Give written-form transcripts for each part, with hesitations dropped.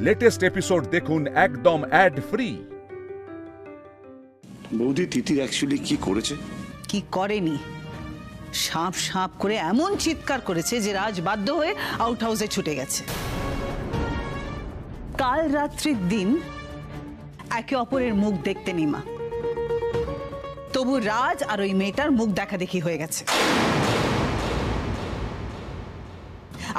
Latest episode দেখুন একদম add free. বৌদি তিতির অ্যাকচুয়ালি কি করেছে? কি করেনি, সাপ সাপ করে এমন চিৎকার করেছে যে রাজ বাধ্য হয়ে আউট হাউসে ছুটে গেছে। কাল রাত্রির দিন একে অপরের মুখ দেখতে নিমা, তবু রাজ আর ওই মেয়েটার মুখ দেখা দেখি হয়ে গেছে।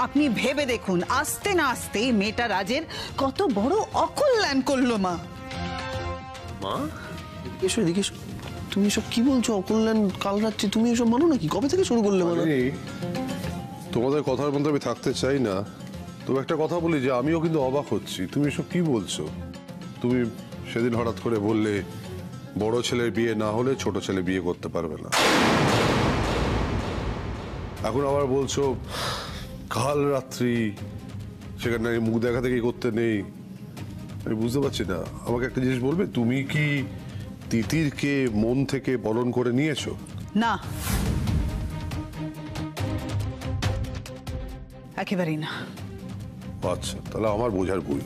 আপনি ভেবে দেখুন, আস্তে না আস্তে মেয়েটা রাজের কত বড় অকল্যাণ করলো। মা এসো এদিকে এসো। তুমি এসব কি বলছো? অকল্যাণ কাল রাত্রি তুমি এসব মানো নাকি? কবে থেকে শুরু করলে? মানে তোমাদের কথার মধ্যে আমি থাকতে চাই না, তবে একটা কথা বলি যে আমিও কিন্তু অবাক হচ্ছি। তুমি এসব কি বলছো? তুমি সেদিন হঠাৎ করে বললে বড় ছেলের বিয়ে না হলে ছোট ছেলে বিয়ে করতে পারবে না, এখন আবার বলছো কাল রাত্রি সেখানে মুখ দেখা দেখি করতে নেই। আমি বুঝতে পারছি না। আমাকে একটা জিনিস বলবে, তুমি কি তিতিরকে মন থেকে বরণ করে নিয়েছো? না, একেবারেই না। আচ্ছা, তাহলে আমার বোঝার ভুল।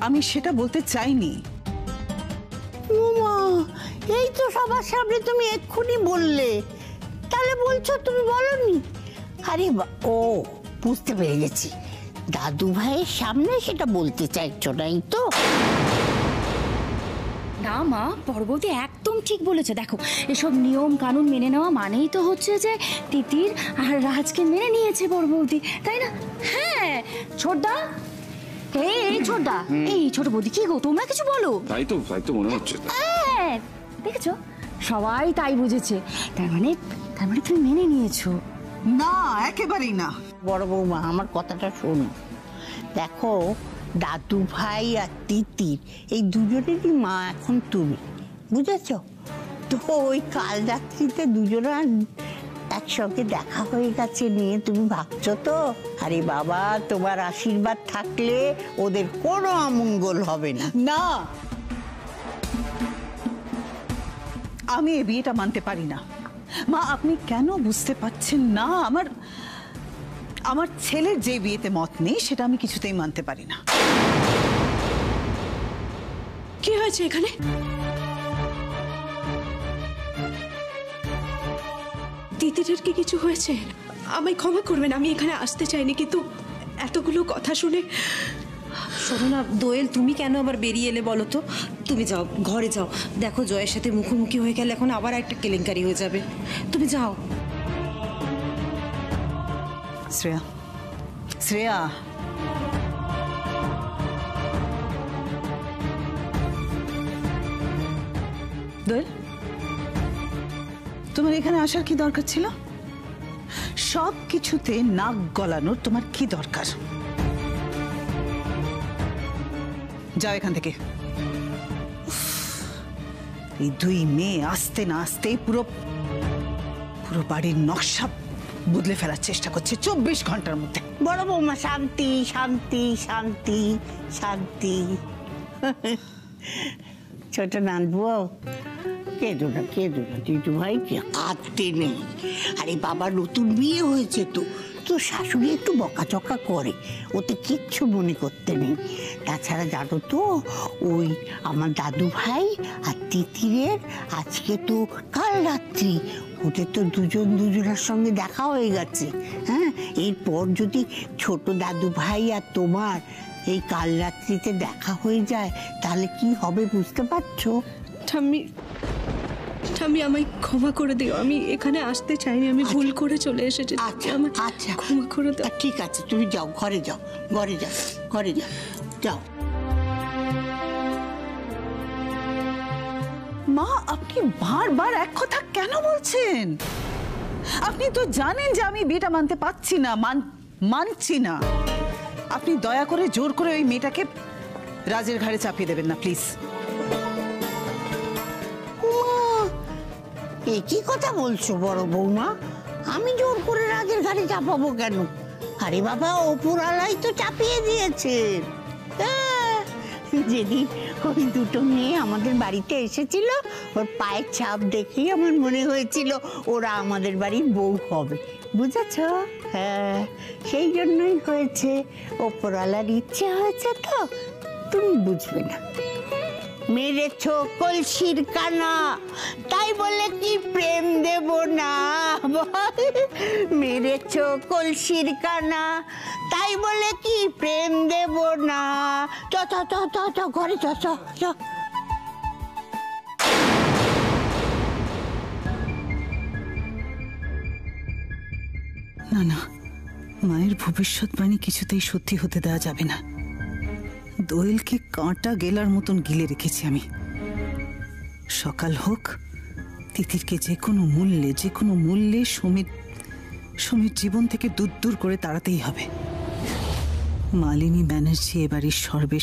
আমি সেটা বলতে চাইনি। এই তো সবার সামনে তুমি এক্ষুনি বললে, তাহলে বলছো তুমি বলনি? আরে ও বুঝতে পেরে গেছি, দাদু ভাইয়ের সামনে সেটা বলতে চাইছো না, এই তো? না মা, পর্বতী একদম ঠিক বলেছে। দেখো, এসব নিয়ম কানুন মেনে নেওয়া মানেই তো হচ্ছে যে তিতির আর রাজকে মেনে নিয়েছে পর্বতী, তাই না? হ্যাঁ ছোটদা, এই ছোটদা, এই ছোট বৌদি, কি গো তোমরা কিছু বলো? তাই তো মনে হচ্ছে। হ্যাঁ দেখেছো, সবাই তাই বুঝেছে। তার মানে তুমি মেনে নিয়েছো? না, একেবারেই না। বড় বৌমা, আমার কথাটা শোনো। দেখো, দাদু ভাই আর তিতির এই দুজনেরই মা এখন তুমি, বুঝেছ তো? ওই কাল রাত্রিতে দুজনে একসঙ্গে দেখা হয়ে গেছে নিয়ে তুমি ভাবছো তো? আরে বাবা, তোমার আশীর্বাদ থাকলে ওদের কোনো অমঙ্গল হবে না। না, আমি এই বিয়েটা মানতে পারি না। মা, আপনি কেন বুঝতে পারছেন না? আমার ছেলের যে বিয়েতে মত নেই সেটা আমি কিছুতেই মানতে পারি না। কি হয়েছে এখানে? তিতিরের কি কিছু হয়েছে? আমায় ক্ষমা করবেন, আমি এখানে আসতে চাইনি, কিন্তু এতগুলো কথা শুনে। শোনো না দোয়েল, তুমি কেন আবার বেরিয়ে এলে বলো তো? তুমি যাও, ঘরে যাও। দেখো, জয়ের সাথে মুখোমুখি হয়ে গেলে এখন আবার একটা কেলেঙ্কারি হয়ে যাবে। তুমি যাও। শ্রেয়া, শ্রেয়া, দোয়েল, তোমার এখানে আসার কি দরকার ছিল? সব কিছুতে নাক গলানোর তোমার কি দরকার? যাও এখান থেকে। এই দুই মেয়ে আসতে না আসতে পুরো বাড়ির নকশা বদলে ফেলার চেষ্টা করছে 24 ঘন্টার মধ্যে। বড় বৌমা, শান্তি শান্তি শান্তি শান্তি। ছোট নানবু, কেঁদো না দিদু ভাই, কাঁদতে নেই। আরে বাবা, নতুন বিয়ে হয়েছে তো, তোর শাশুড়ি একটু বকাচকা করে, ওতে কিচ্ছু মনে করতে নেই। তাছাড়া জানো তো, ওই আমার দাদু ভাই আর তিতিরের আজকে তো কাল রাত্রি, ওদের তো দুজনের সঙ্গে দেখা হয়ে গেছে। হ্যাঁ, এরপর যদি ছোট দাদু ভাই আর তোমার এই কাল রাত্রিতে দেখা হয়ে যায় তাহলে কি হবে বুঝতে পারছো? ঠাম্মি, আমায় ক্ষমা করে দিও, আমি এখানে আসতে চাইনি, আমি ভুল করে চলে এসেছি। আচ্ছা, ক্ষমা করে দাও। ঠিক আছে, তুমি যাও, ঘরে যাও। যাও। মা, আপনি বারবার এক কথা কেন বলছেন? আপনি তো জানেন যে আমি বিয়েটা মানতে পারছি না, মানছি না। আপনি দয়া করে জোর করে ওই মেয়েটাকে রাজের ঘাড়ে চাপিয়ে দেবেন না, প্লিজ। কি কথা বলছো বড় বৌমা? আমি জোর করে রাজের ঘাড়ে চাপাবো কেন? আরে বাবা, ওপরওয়ালাই তো চাপিয়ে দিয়েছে। যেদিন ওই দুটো মেয়ে আমাদের বাড়িতে এসেছিল, ওর পায়ের ছাপ দেখেই আমার মনে হয়েছিল ওরা আমাদের বাড়ির বউ হবে, বুঝেছ? হ্যাঁ, সেই জন্যই হয়েছে, ওপরওয়ালার ইচ্ছে হয়েছে তো, তুমি বুঝবে না। মেরেছ কলসির কানা, তাই বলে কি প্রেম দেব না? মেরেছ কলসির কানা, তাই বলে কি প্রেম দেব না? চ চ চ চ চ ঘরে চ চ চ। না না, মায়ের ভবিষ্যৎবাণী কিছুতেই সত্যি হতে দেওয়া যাবে না। দোয়েলকে কাঁটা গেলার মতন গিলে রেখেছি আমি। সকাল হোক, তিতিরকে যে কোনো মূল্যে সমীর জীবন থেকে দূর করে তাড়াতেই হবে। মালিনী ব্যানার্জি এবারই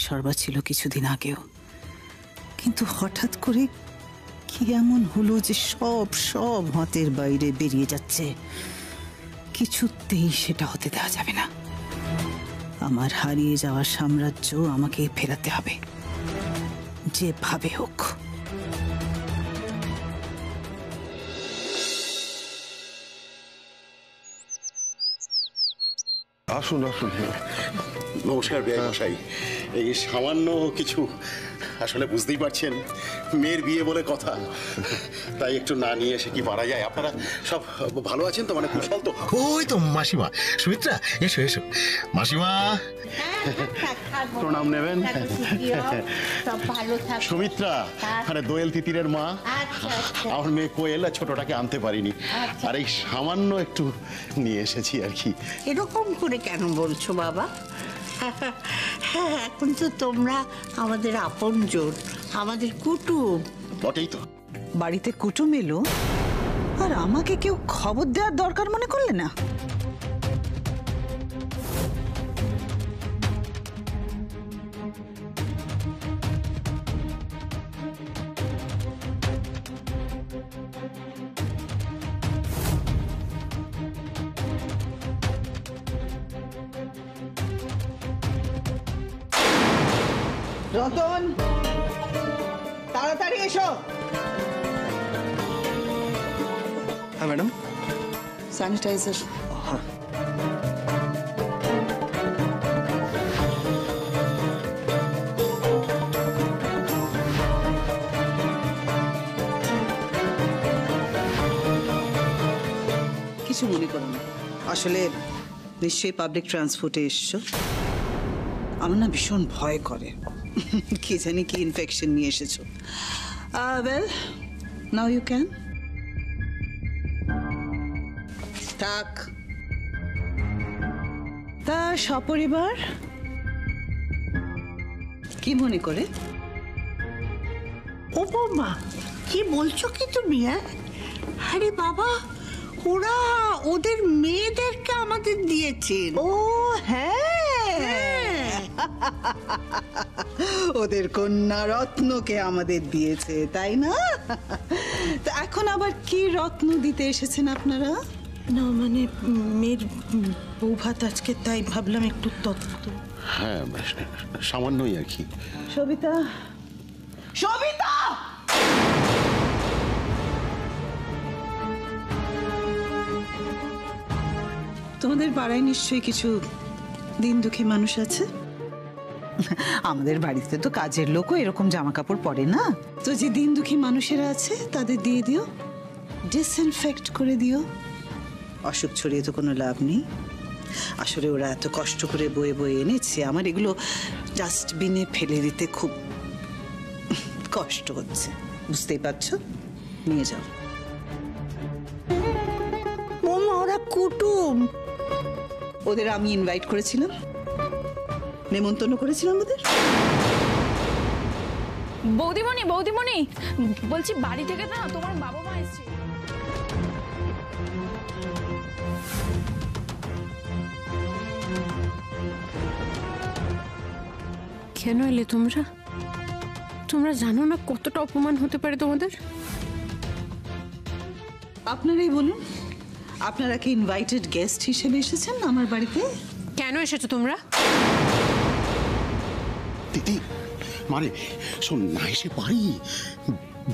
সর্বা ছিল কিছুদিন আগেও, কিন্তু হঠাৎ করে কি এমন হলো যে সব হাতের বাইরে বেরিয়ে যাচ্ছে। কিছুতেই সেটা হতে দেওয়া যাবে না। আমার হারিয়ে যাওয়া সাম্রাজ্য আমাকে ফেরাতে হবে, যেভাবে হোক। আসুন আসুন। নমস্কার বেয়াই মশাই। এই সামান্য কিছু, আসলে বুঝতেই পারছেন মেয়ের বিয়ে বলে কথা, তাই একটু না নিয়ে এসে কি পারা যায়? আপনারা সব ভালো আছেন তো, মানে কুশল তো? ওই তো মাসিমা, সুমিত্রা এসো এসো। মাসিমা প্রণাম নেবেন। সুমিত্রা, মানে দোয়েল তিতিরের মা। আমার মেয়ে কোয়েল আর ছোটটাকে আনতে পারিনি, আর এই সামান্য একটু নিয়ে এসেছি আর কি। এরকম করে কেন বলছো বাবা? হ্যাঁ, এখন তো তোমরা আমাদের আপনজন, আমাদের কুটুম। বটেই তো। বাড়িতে কুটুম এলো আর আমাকে কেউ খবর দেওয়ার দরকার মনে করলে না? রতন, তাড়াতাড়ি এসো। হ্যাঁ ম্যাডাম। স্যানিটাইজার। কিছু মনে করো না, আসলে নিশ্চয়ই পাবলিক ট্রান্সপোর্টে এসছো। আমার না ভীষণ ভয় করে, কি জানি কি ইনফেকশন নিয়ে এসেছো। ওয়েল, নাও ইউ ক্যান থাক। তা সপরিবার কি মনে করে? ও বাবা, কি বলছো কি তুমি? আরে বাবা, ওরা ওদের মেয়েদেরকে আমাদের দিয়েছেন। ও হ্যাঁ, ওদের কন্যা রত্নকে আমাদের দিয়েছে, তাই না? তো এখন আবার কি রত্ন দিতে এসেছেন আপনারা? না মানে মেয়ের বউ ভাত আজকে, তাই ভাবলাম একটু তত্ত্ব। হ্যাঁ, সামান্যই আর কি। সবিতা, সবিতা! তোমাদের পাড়ায় নিশ্চয়ই কিছু দিন দুঃখী মানুষ আছে। আমাদের বাড়িতে তো কাজের লোকও এরকম জামা কাপড় পরে না। তো যে দিন দুঃখী মানুষেরা আছে তাদের দিয়ে দিও, ডিসইনফেক্ট করে দিও। অসুখ ছড়িয়ে তো কোনো লাভ নেই। আসলে ওরা এত কষ্ট করে বয়ে বয়ে এনেছে, আমার এগুলো ডাস্টবিনে ফেলে দিতে খুব কষ্ট হচ্ছে, বুঝতেই পারছো। নিয়ে যাও। ওরা কুটুম, ওদের আমি ইনভাইট করেছিলাম, নেমন্তন্ন করেছিলাম ওদের। বৌদিমণি বৌদিমণি, বলছি বাড়ি থেকে না তোমার বাবা মা এসেছে। কেন এলে তোমরা? তোমরা জানো না কতটা অপমান হতে পারে তোমাদের? আপনারাই বলুন, আপনারা কি ইনভাইটেড গেস্ট হিসেবে এসেছেন আমার বাড়িতে? কেন এসেছো তোমরা? দিদি, মানে শোন না, এসে পারি,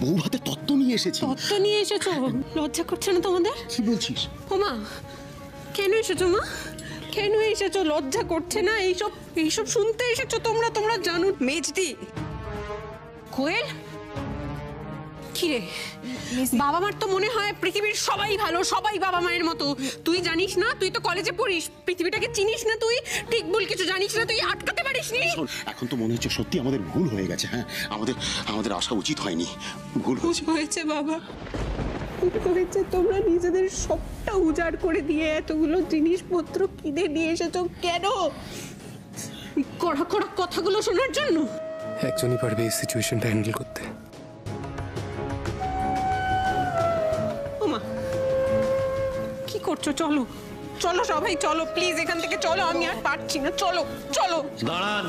বউ ভাতে তত্ত্ব নিয়ে এসেছি। তত্ত্ব নিয়ে এসেছো? লজ্জা করছে না তোমাদের? কি বলছিস? ওমা, কেন এসেছো মা? কেন এসেছো? লজ্জা করছে না? এইসব শুনতে এসেছো তোমরা জানো? মেজদি, কোয়েল, কিরে বাবা মার তো মনে হয় পৃথিবীর সবাই ভালো, সবাই বাবা মায়ের মতো। তুই জানিস না? তুই তো কলেজে পড়িস, পৃথিবীটাকে চিনিস না, তুই ঠিক ভুল কিছু জানিস না, তুই আটকাতে পারিস নি। এখন তো মনে হচ্ছে সত্যি আমাদের ভুল হয়ে গেছে। হ্যাঁ, আমাদের আসা উচিত হয়নি, ভুল হয়েছে বাবা, ভুল হয়েছে। তোমরা নিজেদের সবটা উজাড় করে দিয়ে এতগুলো জিনিসপত্র কিনে নিয়ে এসেছো কেন? কড়া কড়া কথাগুলো শোনার জন্য? একজনই পারবে এই সিচুয়েশনটা হ্যান্ডেল করতে। ওমা, কি করছো? চলো চলো সবাই চলো, প্লিজ এখান থেকে চলো, আমি আর পারছি না। চলো চলো। দাঁড়ান,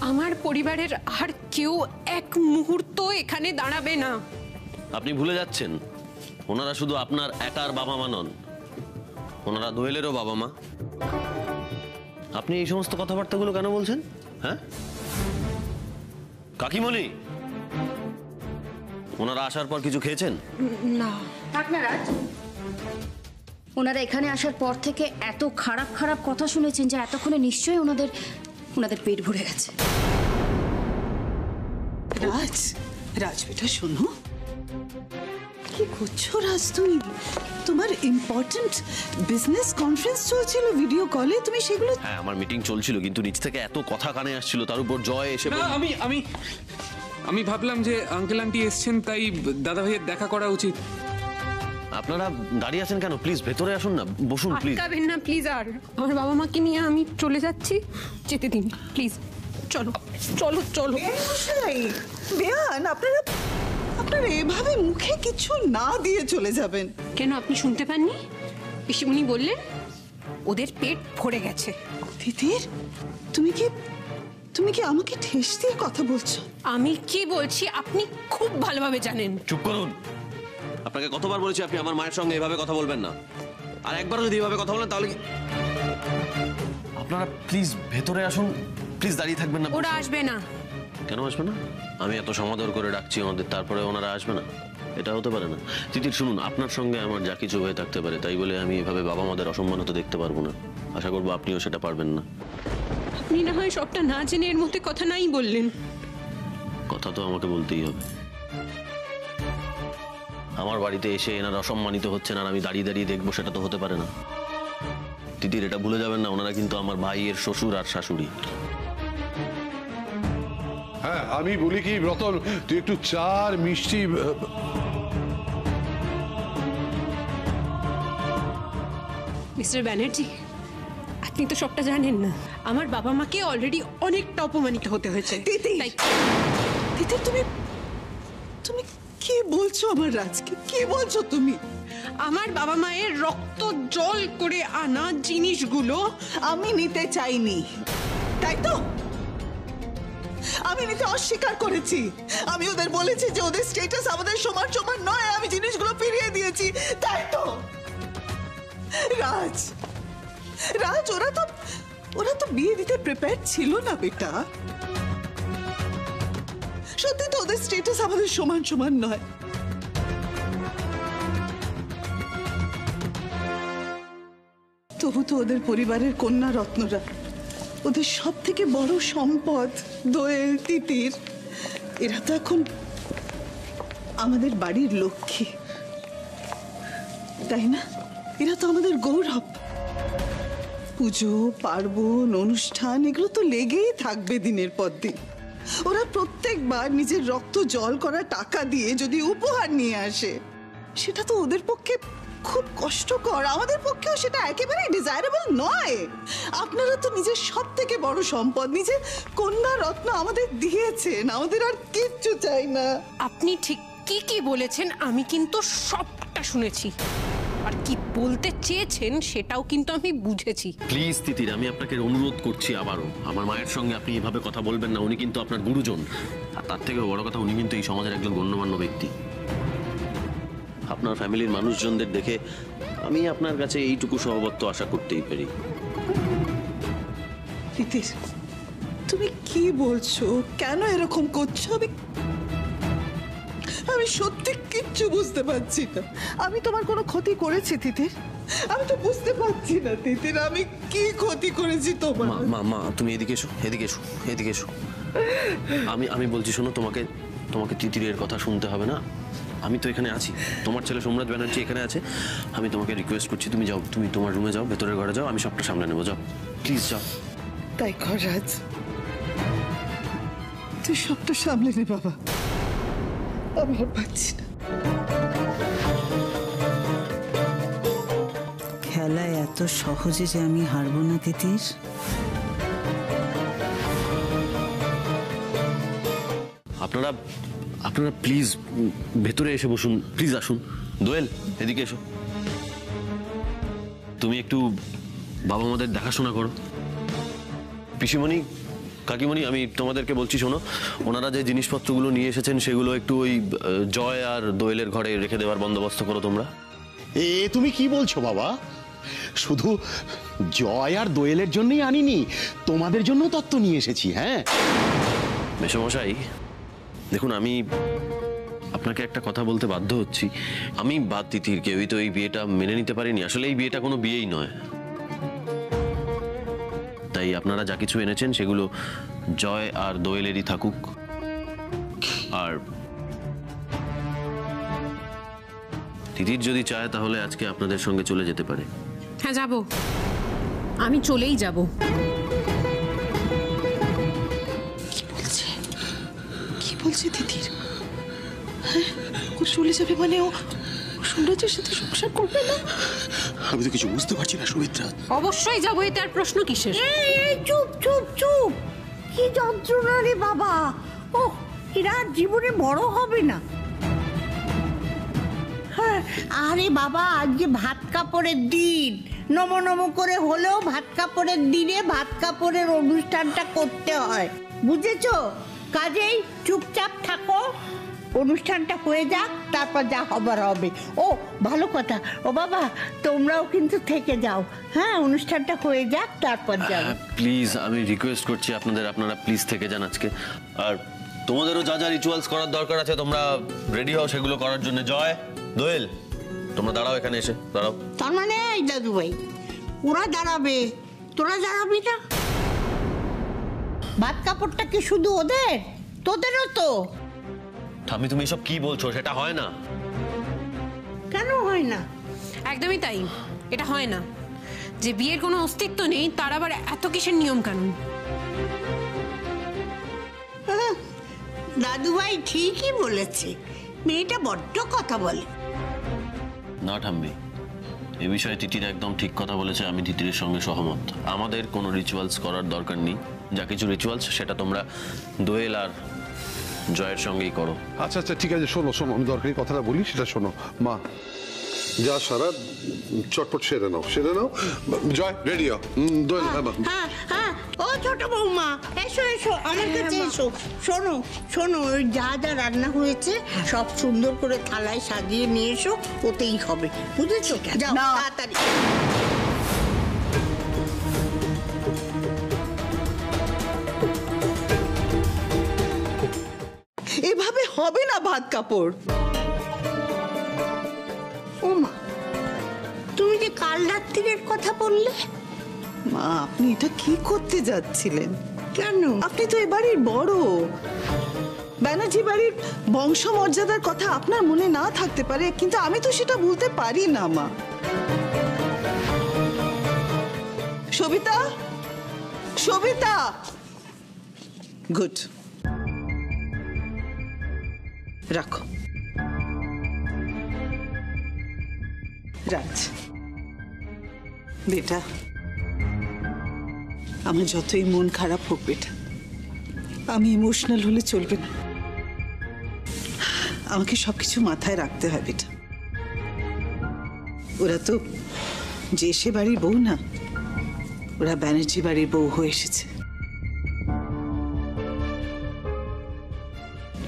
আমার পরিবারের আর কেউ এক মুহূর্ত এখানে দাঁড়াবে না। আপনি ভুলে যাচ্ছেন ওনারা শুধু আপনার একার বাবা মা নন, ওনারা দোয়েলেরও বাবা মা। আপনি এই সমস্ত কথাবার্তাগুলো কেন বলছেন? হ্যাঁ কাকিমণি, ওনারা আসার পর কিছু খেয়েছেন? না। থাক না রাজ, ওনারা এখানে আসার পর থেকে এত খারাপ খারাপ কথা শুনেছেন যে এতক্ষণে নিশ্চয়ই ওনাদের পেট ভরে গেছে। রাজ বেটা শোনো, কি করছো রাজ? তুমি তোমার ইম্পর্টেন্ট বিজনেস কনফারেন্স চলছিল ভিডিও কলে, তুমি সেগুলো? হ্যাঁ, আমার মিটিং চলছিল, কিন্তু নিচ থেকে এত কথা কানে আসছিল, তার উপর জয় এসে আমি ভাবলাম যে আঙ্কেল আন্টি এসছেন, তাই দাদা ভাইয়ের দেখা করা উচিত। আপনারা দাঁড়িয়ে আছেন কেন? প্লিজ ভেতরে আসুন না, বসুন প্লিজ। আটকাবেন না প্লিজ। আর আমার বাবা মাকে নিয়ে আমি চলে যাচ্ছি, যেতে দিন প্লিজ। চলো চলো চলো। বেয়ান, আপনারা এভাবে মুখে কিছু না দিয়ে চলে যাবেন কেন? আপনি শুনতে পাননি? পিসিমণি বললেন ওদের পেট ভরে গেছে। তিতির, তুমি কি আমাকে ঠেস দিয়ে কথা বলছো? আমি কি বলছি আপনি খুব ভালোভাবে জানেন। চুপ করুন। আপনাকে কতবার বলেছি আপনি আমার মায়ের সঙ্গে এভাবে কথা বলবেন না, আর একবারও যদি এভাবে কথা বলেন তাহলে আপনারা প্লিজ ভেতরে আসুন, প্লিজ দাঁড়িয়ে থাকবেন না। ওরা আসবে না। কেন আসবে না? আমি এত সমাদর করে ডাকছি ওনাদের, তারপরে ওনারা আসবে না? এটা হতে পারে না। তিতির শুনুন, আপনার সঙ্গে আমার যা কিছু হয়ে থাকতে পারে, তাই বলে আমি এভাবে বাবা মাদের অসম্মান হতে দেখতে পারবো না। আশা করবো আপনিও সেটা পারবেন না। আপনি না হয় সবটা না জেনে এর মধ্যে কথা নাই বললেন। কথা তো আমাকে বলতেই হবে। আমার বাড়িতে এসে এনারা অসম্মানিত হচ্ছেন আর আমি দাঁড়িয়ে দাঁড়িয়ে দেখবো, সেটা তো হতে পারে না। তিতির, এটা ভুলে যাবেন না, ওনারা কিন্তু আমার ভাইয়ের শ্বশুর আর শাশুড়ি। হ্যাঁ, আমি বলি কি রতন, তুই একটু চার মিষ্টি। মিস্টার ব্যানার্জি, আপনি তো সবটা জানেন না। আমার বাবা মাকে অলরেডি অনেকটা অপমানিত হতে হয়েছে। তিতির, তুমি কি বলছো আমার রাজকে? কি বলছো তুমি? আমার বাবা মায়ের রক্ত জল করে আনা জিনিসগুলো আমি নিতে চাইনি, তাই তো? আমি নিতে অস্বীকার করেছি। আমি ওদের বলেছি যে ওদের স্ট্যাটাস আমাদের সমান সমান নয়, আমি জিনিসগুলো ফিরিয়ে দিয়েছি, তাই তো? রাজ, ওরা তো বিয়ে দিতে প্রিপেয়ার ছিল না বেটা। সত্যি তো ওদের স্ট্যাটাস আমাদের সমান সমান নয়। তবু তো ওদের পরিবারের কন্যা রত্নরা, ওদের সব থেকে বড় সম্পদ দোয়েল, তিতির, এরা তো এখন আমাদের বাড়ির লক্ষ্মী, তাই না? এরা তো আমাদের গৌরব। পুজো পার্বণ অনুষ্ঠান এগুলো তো লেগেই থাকবে দিনের পর দিন। ওরা প্রত্যেকবার নিজের রক্ত জল করা টাকা দিয়ে যদি উপহার নিয়ে আসে, সেটা তো ওদের পক্ষে খুব কষ্টকর, আমাদের পক্ষেও সেটা একেবারে ডিজায়ারেবল নয়। আপনারা তো নিজের সব থেকে বড় সম্পদ, নিজের কন্যা রত্ন আমাদের দিয়েছেন, আমাদের আর কিচ্ছু চাই না। আপনি ঠিক কি বলেছেন আমি কিন্তু সবটা শুনেছি, আর কি বলতে চেয়েছেন সেটাও কিন্তু আমি বুঝেছি। প্লিজ তিতির, আমি আপনাকে অনুরোধ করছি আবারও, আমার মায়ের সঙ্গে আপনি এভাবে কথা বলবেন না। উনি কিন্তু আপনার গুরুজন, আর তার থেকেও বড় কথা, উনি কিন্তু এই সমাজের একজন গণ্যমান্য ব্যক্তি। আপনার ফ্যামিলির মানুষজনদের দেখে আমি আপনার কাছে এইটুকু সহবত্ব আশা করতেই পারি। তিতির, তুমি কি বলছো? কেন এরকম করছো? আমি সত্যি কিচ্ছু বুঝতে পারছি না। আমি তোমার কোনো ক্ষতি করেছি তিতির? আমি তো বুঝতে পারছি না তিতির, আমি কি ক্ষতি করেছি তোমার? মা তুমি এদিকে এসো, এদিকে এসো, এদিকে এসো। আমি বলছি শোনো, তোমাকে তিতিরের কথা শুনতে হবে না। আমি তো এখানে আছি, তোমার ছেলে সোমরাজ ব্যানার্জি এখানে আছে। আমি তোমাকে রিকোয়েস্ট করছি, তুমি যাও, তুমি তোমার রুমে যাও, ভেতরের ঘরে যাও, আমি সবটা সামলে নেবো। যাও প্লিজ, যাও। তাই কর রাজ, তুই সবটা সামলে নে বাবা, আমি আর পাচ্ছি না। খেলায় এত সহজে যে আমি হারবো না তিতির। আপনারা প্লিজ ভেতরে এসে বসুন, প্লিজ আসুন। দোয়েল এদিকে এসো, তুমি একটু বাবা মাদের দেখাশোনা করো। পিসিমণি, কাকিমণি, আমি তোমাদেরকে বলছি শোনো, ওনারা যে জিনিসপত্রগুলো নিয়ে এসেছেন সেগুলো একটু ওই জয় আর দোয়েলের ঘরে রেখে দেওয়ার বন্দোবস্ত করো তোমরা। তুমি কি বলছো বাবা? শুধু জয় আর দোয়েলের জন্যই আনিনি, তোমাদের জন্য তত্ত্ব নিয়ে এসেছি। হ্যাঁ মেসোমশাই, দেখুন আমি আপনাকে একটা কথা বলতে বাধ্য হচ্ছি। আমি বা তিথির কেউই তো এই বিয়েটা মেনে নিতে পারিনি। আসলে এই বিয়েটা কোনো বিয়েই নয়। তাই আপনারা যা কিছু এনেছেন সেগুলো জয় আর দোয়েলেরই থাকুক। আর তিথির যদি চায় তাহলে আজকে আপনাদের সঙ্গে চলে যেতে পারে। হ্যাঁ যাব, আমি চলেই যাব। কি বলছে তিতির? ও চলে যাবে মানে ও সৌন্দর্যের সাথে সংসার করবে না? আমি তো কিছু বুঝতে পারছি না সুমিত্রা। অবশ্যই যাবো, এতে আর প্রশ্ন কিসের? চুপ চুপ চুপ, কি যন্ত্রণা রে বাবা। ও এরা জীবনে বড় হবে না। হ্যাঁ, আরে বাবা, আজকে ভাত কাপড়ের দিন, নম নম করে হলেও ভাত কাপড়ের দিনে ভাত কাপড়ের অনুষ্ঠানটা করতে হয়, বুঝেছো? কাজেই চুপচাপ থাকো, অনুষ্ঠানটা হয়ে যাক, তারপর যা হবার হবে। ও ভালো কথা, ও বাবা তোমরাও কিন্তু থেকে যাও। হ্যাঁ, অনুষ্ঠানটা হয়ে যাক, তারপর যাও। প্লিজ আমি রিকোয়েস্ট করছি আপনারা প্লিজ থেকে যান আজকে। আর তোমাদেরও যা যা রিচুয়ালস করার দরকার আছে তোমরা রেডি হও সেগুলো করার জন্য। জয়, দোয়েল, তোমরা দাঁড়াও, এখানে এসে দাঁড়াও। তার মানে এই দাদু ভাই, ওরা দাঁড়াবে, তোরা দাঁড়াবি না? ভাত কাপড়টা কি শুধু ওদের? তোদেরও তো। ঠাম্মি, তুমি এসব কি বলছো? সেটা হয় না। কেন হয় না? একদমই তাই, এটা হয় না। যে বিয়ের কোনো অস্তিত্ব নেই তার আবার এত কিসের নিয়ম কানুন? দাদু ভাই ঠিকই বলেছে, মেয়েটা বড্ড কথা বলে। না ঠাম্মি, এ বিষয়ে তিতির একদম ঠিক কথা বলেছে। আমি তিতিরের সঙ্গে সহমত। আমাদের কোনো রিচুয়ালস করার দরকার নেই। যা কিছু রিচুয়ালস সেটা তোমরা দোয়েল আর জয়ের সঙ্গেই করো। আচ্ছা আচ্ছা ঠিক আছে, শোনো শোনো, আমি দরকারি কথাটা বলি, সেটা শোনো। মা যা সারা চটপট সেরে নাও, সেরে নাও। জয় রেডি হও। দোয়েল, হ্যাঁ হ্যাঁ, ও ছোট বৌমা এসো এসো, আমার কাছে এসো। শোনো শোনো, ওই যা যা রান্না হয়েছে সব সুন্দর করে থালায় সাজিয়ে নিয়ে এসো, ওতেই হবে, বুঝেছো? যাও তাড়াতাড়ি। এভাবে হবে না ভাত কাপড়। ও মা, তুমি যে কাল রাত্রির কথা বললে। মা, আপনি এটা কি করতে যাচ্ছিলেন? কেন? আপনি তো এবারের বড়। ব্যানার্জি বাড়ির বংশমর্যাদার কথা আপনার মনে না থাকতে পারে, কিন্তু আমি তো সেটা ভুলতে পারি না মা। সবিতা, সবিতা, গুড, রাখো। রাজ বেটা, আমার যতই মন খারাপ হোক বেটা, আমি ইমোশনাল হলে চলবে না। আমাকে সবকিছু মাথায় রাখতে হয় বেটা। ওরা তো যে সে বাড়ির বউ না, ওরা ব্যানার্জি বাড়ির বউ হয়ে এসেছে।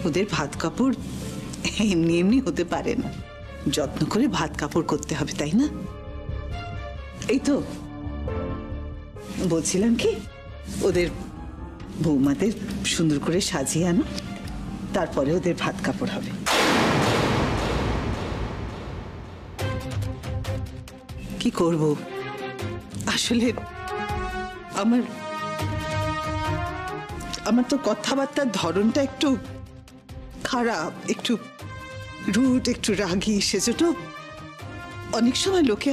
ওদের ভাত কাপড় এমনি এমনি হতে পারে না, যত্ন করে ভাত কাপড় করতে হবে, তাই না? এই তো বলছিলাম কি, ওদের বৌমাদের সুন্দর করে সাজিয়ে আনো, তারপরে ওদের ভাত কাপড় হবে। কি করব আসলে আমার তো কথাবার্তার ধরনটা একটু খারাপ, একটু রুড, একটু রাগী, সেজন্য অনেক সময় লোকে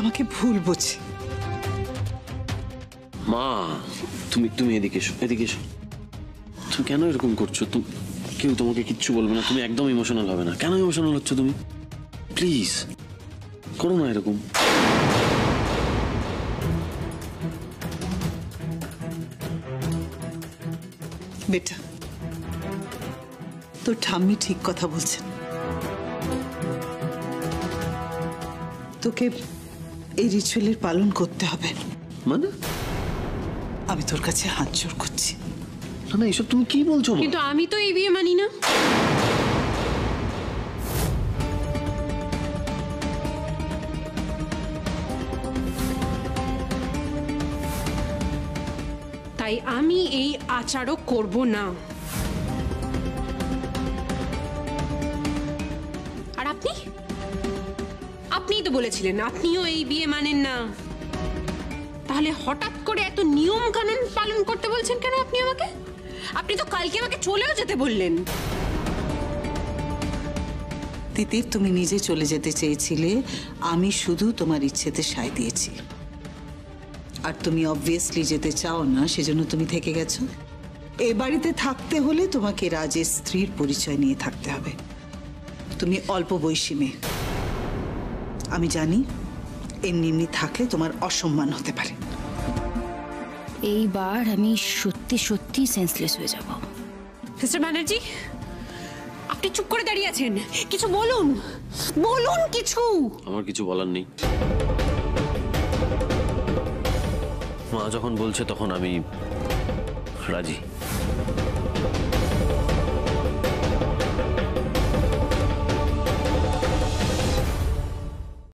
আমাকে ভুল বোঝে। মা তুমি এদিকে এসো, এদিকে এসো। তুমি কেন এরকম করছো? কেউ তোমাকে কিচ্ছু বলবে না, তুমি একদম ইমোশনাল হবে না। কেন ইমোশনাল হচ্ছ তুমি? প্লিজ করো না এরকম। বেটা, তোর ঠাম্মি ঠিক কথা বলছেন। তোকে এই রিচুয়ালের পালন করতে হবে। মানে? আমি তোর কাছে হাত জোর করছি। না না, এসব তুমি কি বলছো? কিন্তু আমি তো এই বিয়ে মানি না। তাই আমি এই আচারও করব না। আর আপনিই তো বলেছিলেন আপনিও এই বিয়ে মানেন না। তাহলে হঠাৎ করে এত নিয়ম কানুন পালন করতে বলছেন কেন আপনি আমাকে? আপনি তো কালকে আমাকে চলেও যেতে বললেন। তিতির, তুমি নিজে চলে যেতে চেয়েছিলে, আমি শুধু তোমার ইচ্ছেতে সায় দিয়েছি। আর তুমি অবভিয়াসলি যেতে চাও না, সেজন্য তুমি থেকে গেছো। এ বাড়িতে থাকতে হলে তোমাকে রাজের স্ত্রীর পরিচয় নিয়ে থাকতে হবে। তুমি অল্প বয়সী মেয়ে, আমি জানি এমনি এমনি থাকলে তোমার অসম্মান হতে পারে। এইবার আমি সত্যি সত্যি সেন্সলেস হয়ে যাব। মিস্টার ব্যানার্জি, আপনি চুপ করে দাঁড়িয়ে আছেন, কিছু বলুন, বলুন কিছু। আমার কিছু বলার নেই। মা যখন বলছে তখন আমি রাজি।